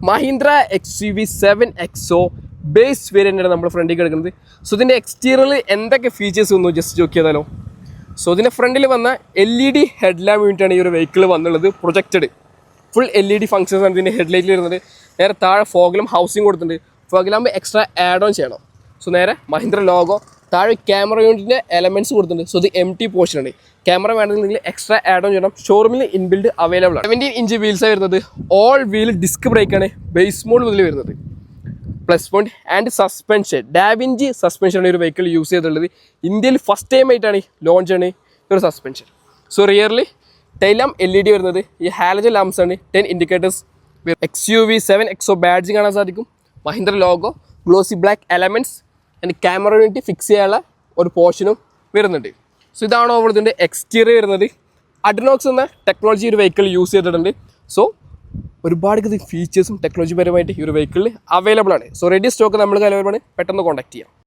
Mahindra XUV7XO base വേരിയൻ്റാണ് നമ്മുടെ ഫ്രണ്ടിൽ കിടക്കുന്നത്. സോ ഇതിൻ്റെ എക്സ്റ്റീരിയറിൽ എന്തൊക്കെ ഫീച്ചേഴ്സ് ഒന്നും ജസ്റ്റ് നോക്കിയതാലോ. സോ ഇതിൻ്റെ ഫ്രണ്ടിൽ വന്ന LED ഹെഡ് ലാമ്പ് യൂണിറ്റാണ് ഈ ഒരു വെഹിക്കിൾ വന്നുള്ളത്. പ്രൊജക്റ്റഡ് ഫുൾ LED ഫംഗ്ഷൻസ് ആണ് ഇതിൻ്റെ ഹെഡ് ലൈറ്റിൽ വരുന്നത്. നേരെ താഴെ ഫോഗിലും ഹൗസിങ് കൊടുത്തിട്ടുണ്ട്. ഫോഗിലാകുമ്പോൾ എക്സ്ട്രാ ആഡ് ഓൺ ചെയ്യണം. സോ നേരെ മഹീന്ദ്ര ലോഗോ, താഴെ ക്യാമറ യൂണിറ്റിൻ്റെ എലമെൻറ്റ്സ് കൊടുത്തിട്ടുണ്ട്. സോ ഇത് empty പോർഷൻ ആണ്. ക്യാമറ വേണമെങ്കിൽ എക്സ്ട്രാ ആഡ് ഓൺ ചെയ്യണം. ഷോറൂമിൽ ഇൻബിൽഡ് അവൈലബിൾ ആണ്. 17 ഇഞ്ച് വീൽസാണ് വരുന്നത്. ഓൾ വീൽ ഡിസ്ക് ബ്രേക്കാണ് ബേസ് മോഡ് മുതൽ വരുന്നത്. പ്ലസ് പോയിന്റ് ആൻഡ് സസ്പെൻഷൻ, ഡാവിഞ്ചി സസ്പെൻഷനാണ് ഈ ഒരു വെഹിക്കിൾ യൂസ് ചെയ്തിട്ടുള്ളത്. ഇന്ത്യയിൽ ഫസ്റ്റ് ടൈം ആയിട്ടാണ് ലോഞ്ച് ആണ് ഈ ഒരു സസ്പെൻഷൻ. സോ റിയറിൽ ടൈൽ ലാമ്പ് LED വരുന്നത്. ഈ ഹാലജൻ ലാംപ്സ് ആണ്. 10 ഇൻഡിക്കേറ്റേഴ്സ്. XUV7XO ബാഡ്ജ് കാണാൻ സാധിക്കും. Mahindra logo, glossy black elements and camera unit fix ചെയ്യാനുള്ള ഒരു പോർഷനും വരുന്നുണ്ട്. സോ ഇതാണ് ഓവർ ഇതിൻ്റെ എക്സ്റ്റീരിയർ വരുന്നത്. അഡ്നോക്സ് എന്ന ടെക്നോളജി ഒരു വെഹിക്കിൾ യൂസ് ചെയ്തിട്ടുണ്ട്. സോ ഒരുപാട് ഫീച്ചേഴ്സും ടെക്നോളജി പരമായിട്ട് ഈ ഒരു വെഹിക്കിളിൽ അവൈലബിൾ ആണ്. സോ റെഡി സ്റ്റോക്ക് നമ്മൾ കലവരമാണ്. പെട്ടെന്ന് കോൺടാക്ട് ചെയ്യാം.